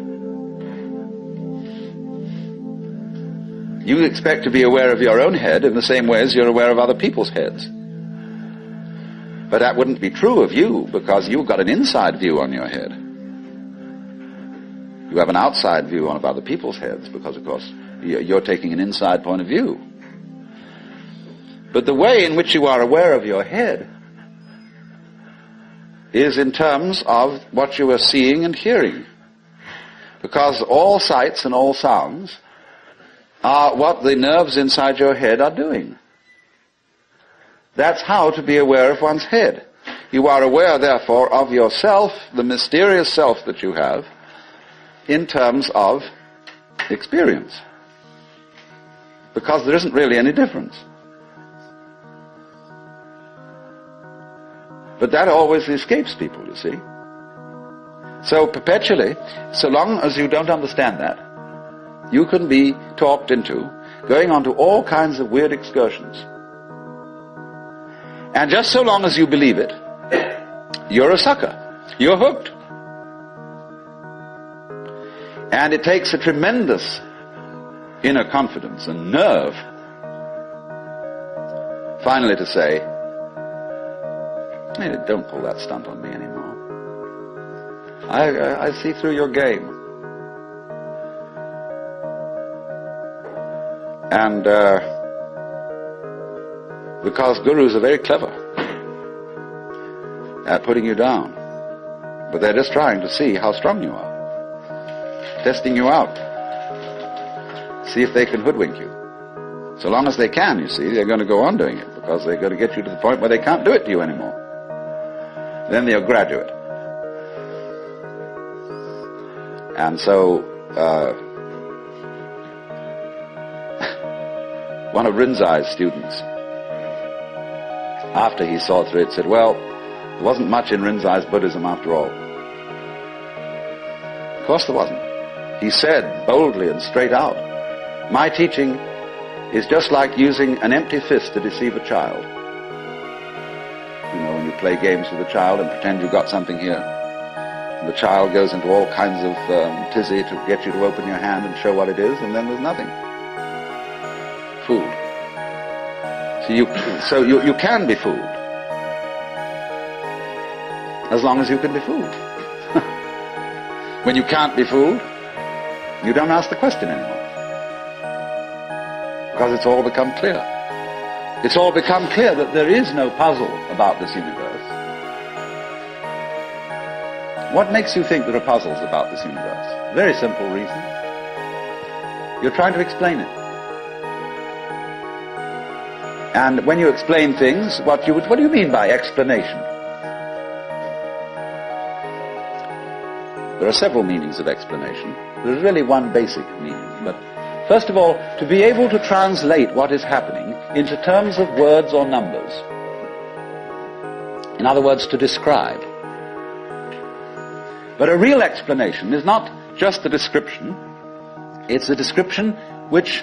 You expect to be aware of your own head in the same way as you're aware of other people's heads. But that wouldn't be true of you, because you've got an inside view on your head. You have an outside view of other people's heads, because, of course, you're taking an inside point of view. But the way in which you are aware of your head is in terms of what you are seeing and hearing. Because all sights and all sounds are what the nerves inside your head are doing. That's how to be aware of one's head. You are aware, therefore, of yourself, the mysterious self that you have, in terms of experience. because there isn't really any difference. But that always escapes people, you see. So perpetually, so long as you don't understand that, you can be talked into going on to all kinds of weird excursions. And just so long as you believe it, you're a sucker. You're hooked. And it takes a tremendous inner confidence and nerve finally to say, hey, don't pull that stunt on me anymore. I see through your game. And because gurus are very clever at putting you down, but they're just trying to see how strong you are, testing you out, see if they can hoodwink you. So long as they can, you see, they're going to go on doing it, because they're going to get you to the point where they can't do it to you anymore. Then they'll graduate. And so one of Rinzai's students, after he saw through it, said, well, there wasn't much in Rinzai's Buddhism after all. Of course there wasn't. He said boldly and straight out, my teaching is just like using an empty fist to deceive a child. You know, when you play games with a child and pretend you've got something here, and the child goes into all kinds of tizzy to get you to open your hand and show what it is, and then there's nothing. Fooled. So you can be fooled. As long as you can be fooled. When you can't be fooled, you don't ask the question anymore. Because it's all become clear. It's all become clear that there is no puzzle about this universe. What makes you think there are puzzles about this universe? Very simple reason. You're trying to explain it. And when you explain things, what do you mean by explanation? There are several meanings of explanation. There's really one basic meaning. But first of all, to be able to translate what is happening into terms of words or numbers. In other words, to describe. But a real explanation is not just a description. It's a description which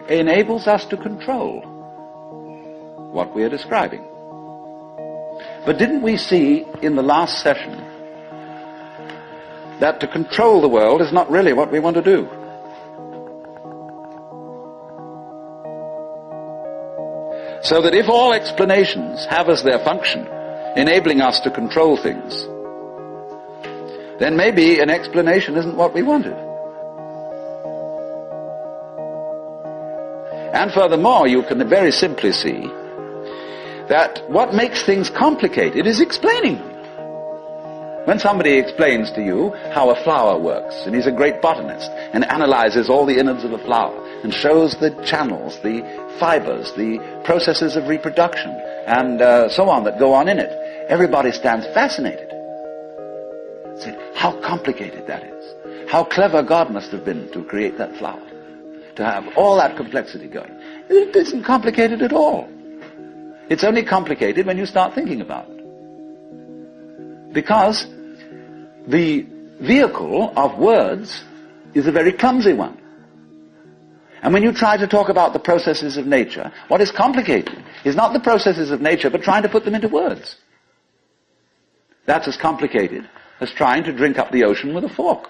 enables us to control what we are describing. But didn't we see in the last session that to control the world is not really what we want to do? So that if all explanations have as their function enabling us to control things, then maybe an explanation isn't what we wanted. And furthermore, you can very simply see that what makes things complicated is explaining them. When somebody explains to you how a flower works, and he's a great botanist, and analyzes all the innards of a flower, and shows the channels, the fibers, the processes of reproduction, and so on that go on in it, everybody stands fascinated. Say, how complicated that is. How clever God must have been to create that flower, to have all that complexity going. It isn't complicated at all. It's only complicated when you start thinking about it. Because the vehicle of words is a very clumsy one. And when you try to talk about the processes of nature, what is complicated is not the processes of nature, but trying to put them into words. That's as complicated as trying to drink up the ocean with a fork.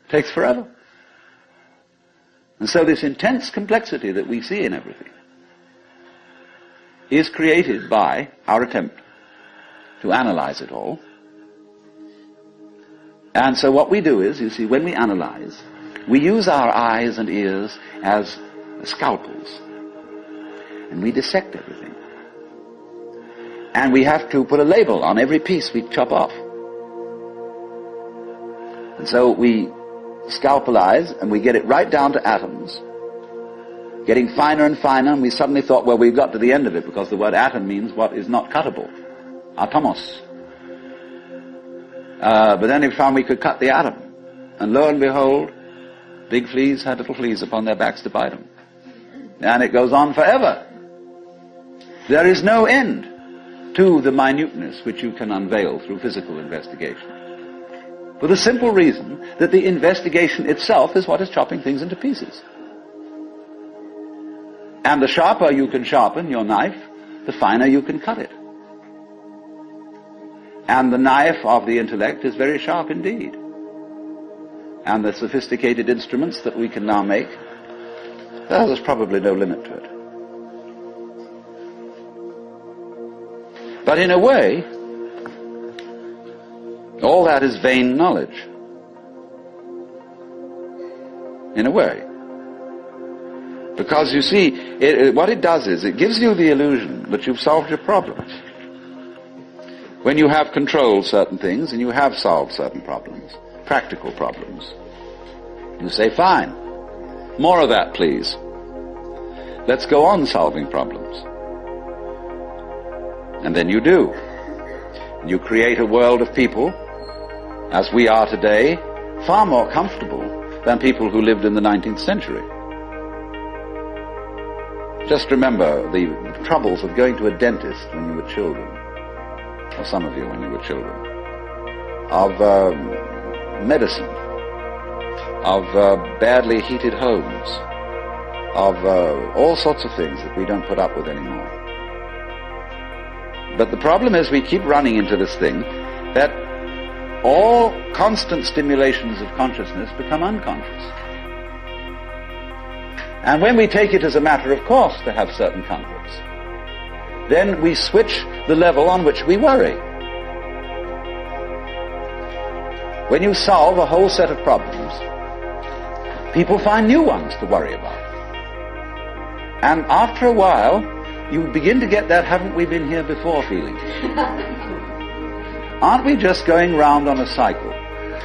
It takes forever. And so this intense complexity that we see in everything is created by our attempt to analyze it all. And so what we do is, you see, when we analyze, we use our eyes and ears as scalpels. And we dissect everything. And we have to put a label on every piece we chop off. And so we scalpelize and we get it right down to atoms, getting finer and finer, and we suddenly thought, well, we've got to the end of it, because the word atom means what is not cuttable. Atomos. But then we found we could cut the atom. And lo and behold, Big fleas had little fleas upon their backs to bite them. And it goes on forever. There is no end to the minuteness which you can unveil through physical investigation. For the simple reason that the investigation itself is what is chopping things into pieces. And the sharper you can sharpen your knife, the finer you can cut it. And the knife of the intellect is very sharp indeed. And the sophisticated instruments that we can now make, well, there's probably no limit to it. But in a way, all that is vain knowledge. In a way. Because you see, what it does is, it gives you the illusion that you've solved your problems. When you have controlled certain things and you have solved certain problems, practical problems, you say, fine, more of that please. Let's go on solving problems. And then you do. You create a world of people, as we are today, far more comfortable than people who lived in the 19th century. Just remember the troubles of going to a dentist when you were children, or some of you when you were children, of medicine, of badly heated homes, of all sorts of things that we don't put up with anymore. But the problem is we keep running into this thing that all constant stimulations of consciousness become unconscious. And when we take it as a matter of course to have certain comforts, then we switch the level on which we worry. When you solve a whole set of problems, people find new ones to worry about. And after a while, you begin to get that haven't we been here before feeling. Aren't we just going round on a cycle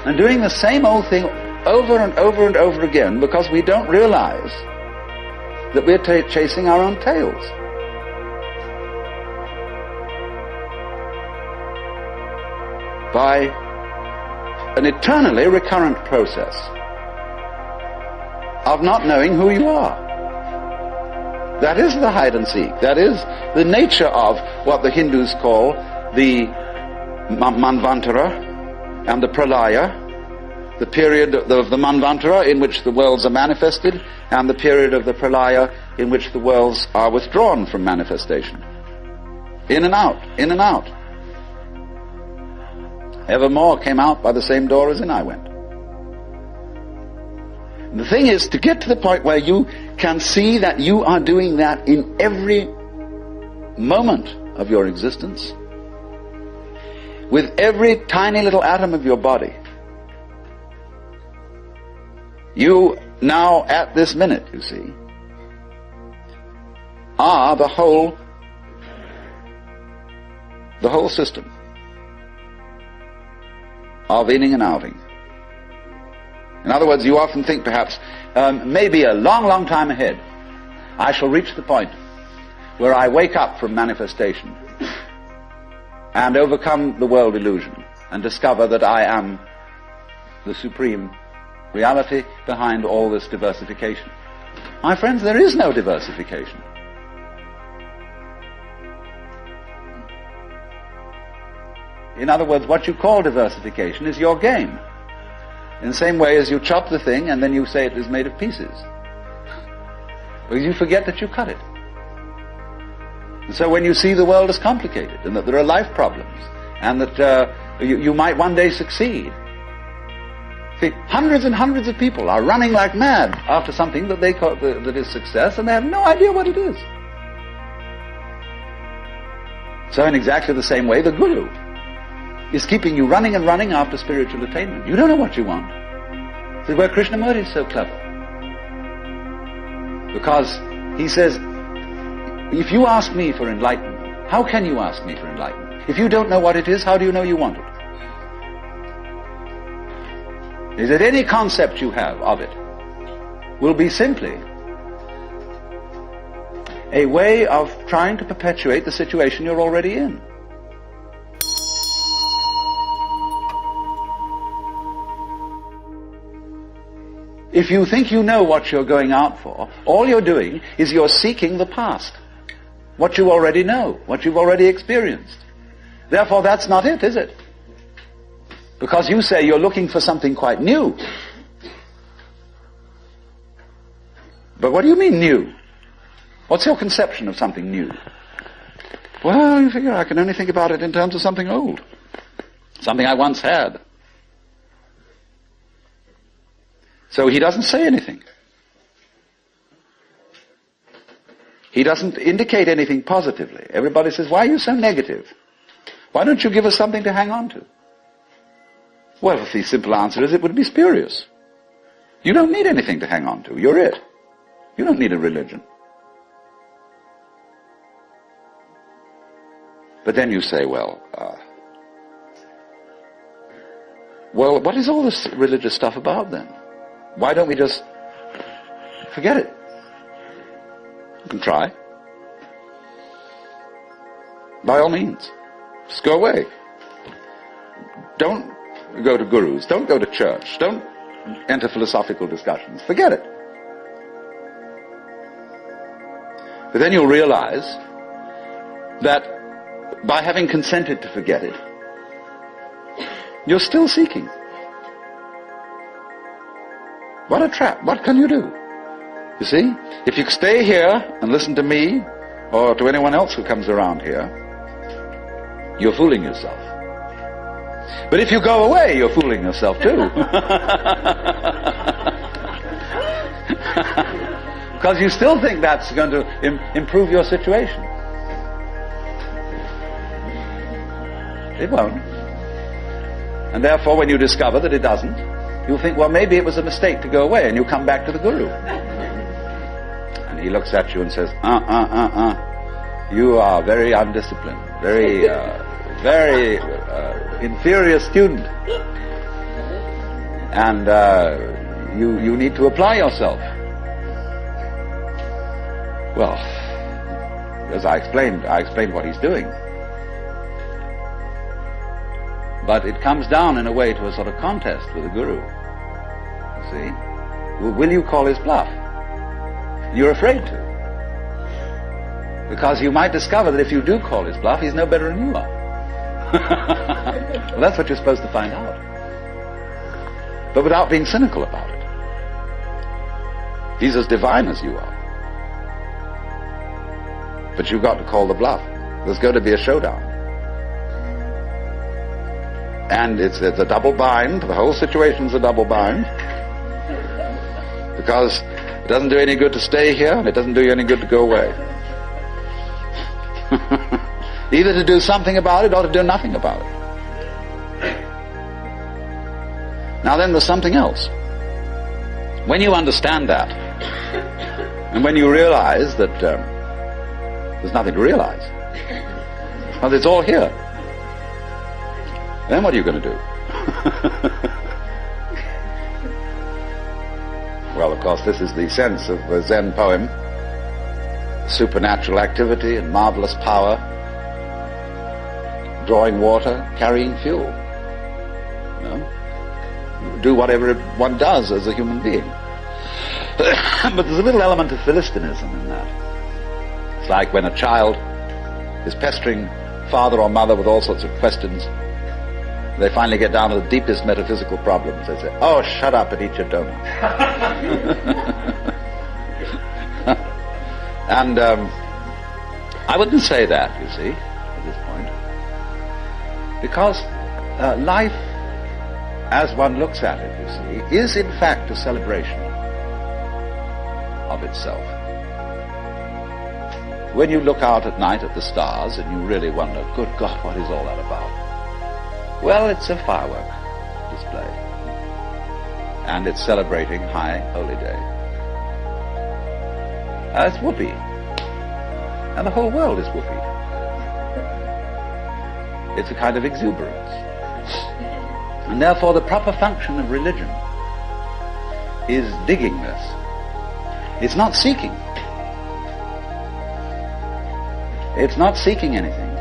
and doing the same old thing over and over and over again because we don't realize that we're chasing our own tails? By an eternally recurrent process of not knowing who you are. That is the hide and seek. That is the nature of what the Hindus call the Manvantara and the Pralaya, the period of the Manvantara in which the worlds are manifested, and the period of the Pralaya in which the worlds are withdrawn from manifestation. In and out, in and out. Evermore came out by the same door as in I went. And the thing is to get to the point where you can see that you are doing that in every moment of your existence, with every tiny little atom of your body. You now, at this minute, you see, are the whole system of inning and outing. In other words, you often think perhaps, maybe a long, long time ahead, I shall reach the point where I wake up from manifestation and overcome the world illusion and discover that I am the supreme reality behind all this diversification. My friends, there is no diversification. In other words, what you call diversification is your game. In the same way as you chop the thing and then you say it is made of pieces. Because you forget that you cut it. And so when you see the world as complicated and that there are life problems and that you might one day succeed. See, hundreds and hundreds of people are running like mad after something that they call that is success, and they have no idea what it is. So in exactly the same way, the Guru is keeping you running and running after spiritual attainment. You don't know what you want. This is where Krishnamurti is so clever. Because he says, if you ask me for enlightenment, how can you ask me for enlightenment? If you don't know what it is, how do you know you want it? Is that any concept you have of it will be simply a way of trying to perpetuate the situation you're already in. If you think you know what you're going out for, all you're doing is you're seeking the past. What you already know, what you've already experienced. Therefore, that's not it, is it? Because you say you're looking for something quite new. But what do you mean new? What's your conception of something new? Well, you figure I can only think about it in terms of something old. Something I once had. So he doesn't say anything. He doesn't indicate anything positively. Everybody says, why are you so negative? Why don't you give us something to hang on to? Well, the simple answer is it would be spurious. You don't need anything to hang on to. You're it. You don't need a religion. But then you say, well, what is all this religious stuff about then? Why don't we just forget it? You can try. By all means. Just go away. Don't go to gurus. Don't go to church. Don't enter philosophical discussions. Forget it. But then you'll realize that by having consented to forget it, you're still seeking. What a trap. What can you do? You see? If you stay here and listen to me or to anyone else who comes around here, you're fooling yourself. But if you go away, you're fooling yourself too. Because you still think that's going to improve your situation. It won't. And therefore, when you discover that it doesn't, you'll think, well, maybe it was a mistake to go away, and you come back to the guru. And he looks at you and says, you are very undisciplined, very inferior student. And you need to apply yourself. Well, as I explained what he's doing. But it comes down in a way to a sort of contest with the guru. You see? Will you call his bluff? You're afraid to. Because you might discover that if you do call his bluff, he's no better than you are. Well, that's what you're supposed to find out. But without being cynical about it. He's as divine as you are. But you've got to call the bluff. There's going to be a showdown. And it's a double bind. The whole situation's a double bind. Because it doesn't do any good to stay here, and it doesn't do you any good to go away. Either to do something about it or to do nothing about it. Now then, there's something else. When you understand that, and when you realize that there's nothing to realize, because it's all here, then what are you going to do? Well, of course, this is the sense of the Zen poem. Supernatural activity and marvelous power, drawing water, carrying fuel. You know? Do whatever one does as a human being. But there's a little element of Philistinism in that. It's like when a child is pestering father or mother with all sorts of questions. They finally get down to the deepest metaphysical problems. They say, oh, shut up and eat your donut. And I wouldn't say that, you see, at this point. Because life, as one looks at it, you see, is in fact a celebration of itself. When you look out at night at the stars and you really wonder, good God, what is all that about? Well, it's a firework display. And it's celebrating High Holy Day. It's whoopee. And the whole world is whoopee. It's a kind of exuberance. And therefore the proper function of religion is digging this. It's not seeking. It's not seeking anything.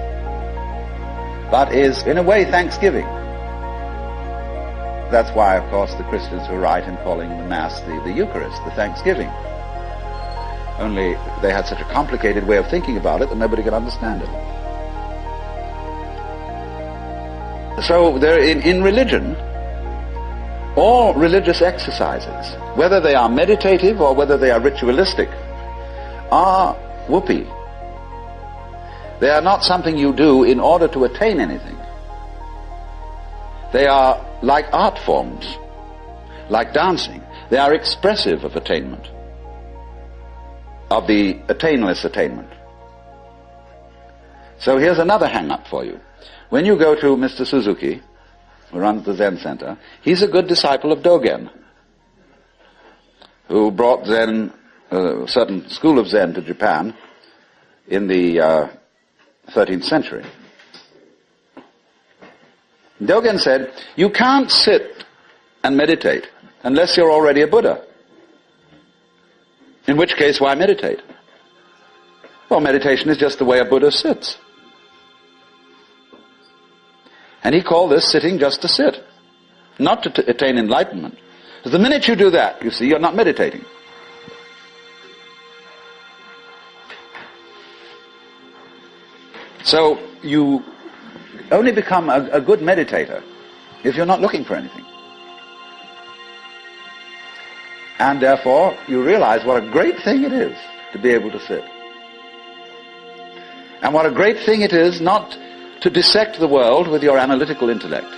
But is, in a way, thanksgiving That's why, of course, the Christians were right in calling the Mass the Eucharist, the Thanksgiving. Only they had such a complicated way of thinking about it that nobody could understand it. So there, in religion, all religious exercises, whether they are meditative or whether they are ritualistic, are whoopee. They are not something you do in order to attain anything. They are like art forms, like dancing. They are expressive of attainment, of the attainless attainment. So here's another hang-up for you. When you go to Mr. Suzuki, who runs the Zen Center, he's a good disciple of Dogen, who brought Zen, a certain school of Zen to Japan in the 13th century. Dogen said, you can't sit and meditate unless you're already a Buddha. In which case, why meditate? Well, meditation is just the way a Buddha sits. And he called this sitting just to sit, not to attain enlightenment. Because the minute you do that, you see, you're not meditating. So you only become a good meditator if you're not looking for anything. And therefore, you realize what a great thing it is to be able to sit. And what a great thing it is not to dissect the world with your analytical intellect.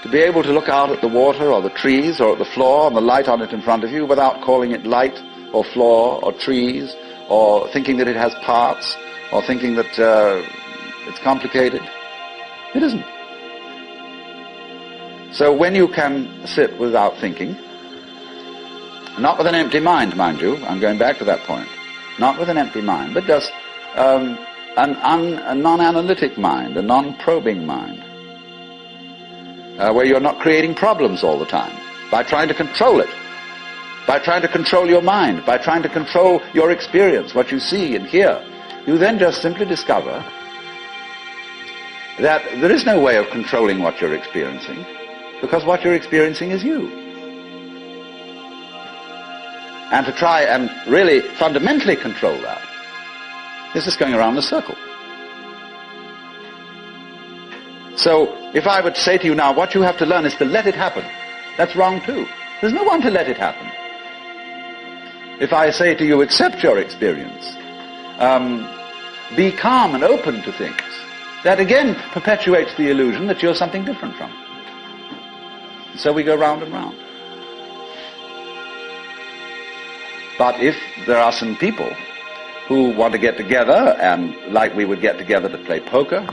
To be able to look out at the water or the trees or at the floor and the light on it in front of you without calling it light or floor or trees or thinking that it has parts or thinking that it's complicated. It isn't. So when you can sit without thinking, not with an empty mind, mind you, I'm going back to that point, not with an empty mind, but just a non-analytic mind, a non-probing mind, where you're not creating problems all the time by trying to control it, by trying to control your mind, by trying to control your experience, what you see and hear. You then just simply discover that there is no way of controlling what you're experiencing, because what you're experiencing is you. And to try and really fundamentally control that is just going around the circle. So if I would say to you now, what you have to learn is to let it happen, that's wrong too. There's no one to let it happen. If I say to you, accept your experience, be calm and open to things, that again perpetuates the illusion that you're something different from. So we go round and round. But if there are some people who want to get together, and like we would get together to play poker,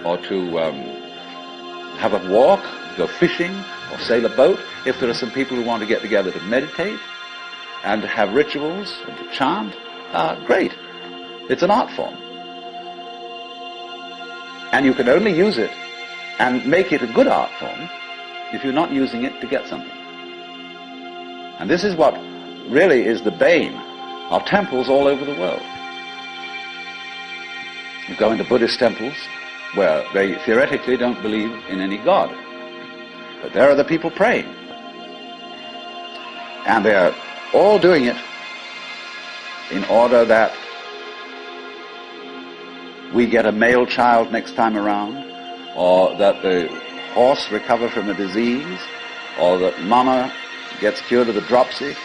or to have a walk, go fishing, or sail a boat, if there are some people who want to get together to meditate, and to have rituals, and to chant, great. It's an art form. And you can only use it and make it a good art form if you're not using it to get something. And this is what really is the bane of temples all over the world. You go into Buddhist temples where they theoretically don't believe in any God. But there are the people praying. And they're all doing it in order that we get a male child next time around, or that the horse recover from a disease, or that mama gets cured of the dropsy.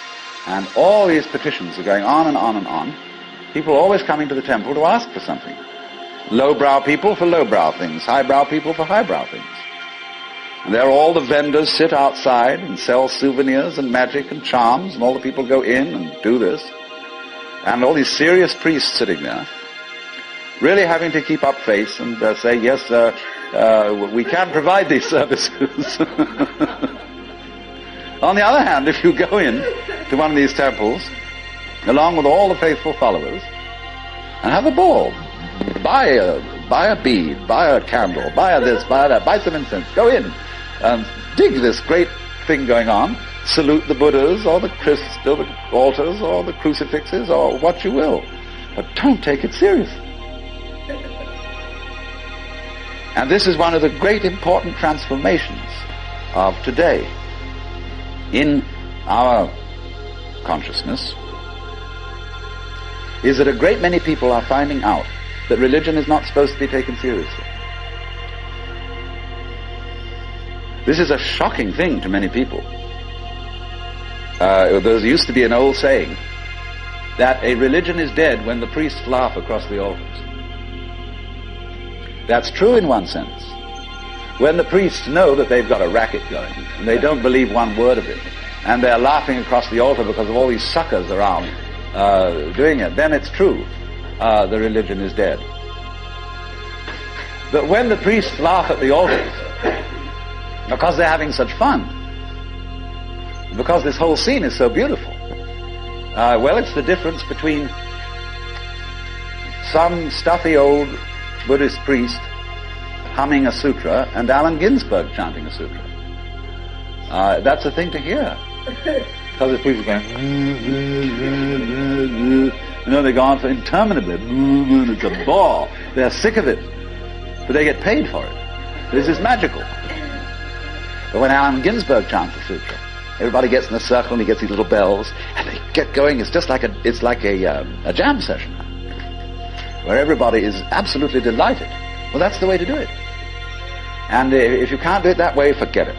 And all these petitions are going on and on and on. People always coming to the temple to ask for something. Lowbrow people for lowbrow things, highbrow people for highbrow things. And there all the vendors sit outside and sell souvenirs and magic and charms, and all the people go in and do this. And all these serious priests sitting there, really having to keep up face and say, yes, we can provide these services. On the other hand, if you go in to one of these temples, along with all the faithful followers, and have a ball, buy a bead, buy a candle, buy a this, buy that, buy some incense, go in, and dig this great thing going on, salute the Buddhas, or the altars, or the crucifixes, or what you will, but don't take it seriously. And this is one of the great important transformations of today. In our consciousness is that a great many people are finding out that religion is not supposed to be taken seriously. This is a shocking thing to many people. There used to be an old saying that a religion is dead when the priests laugh across the altars. That's true in one sense. When the priests know that they've got a racket going, and they don't believe one word of it, and they're laughing across the altar because of all these suckers around doing it, then it's true. The religion is dead. But when the priests laugh at the altars because they're having such fun, because this whole scene is so beautiful, well, it's the difference between some stuffy old Buddhist priest humming a sutra and Allen Ginsberg chanting a sutra. That's a thing to hear. Because the priests are going, they go on for interminably. It's a bore. They're sick of it. But they get paid for it. This is magical. But when Allen Ginsberg chants a sutra, everybody gets in a circle and he gets these little bells and they get going. It's just like a jam session where everybody is absolutely delighted. Well, that's the way to do it. And if you can't do it that way, forget it.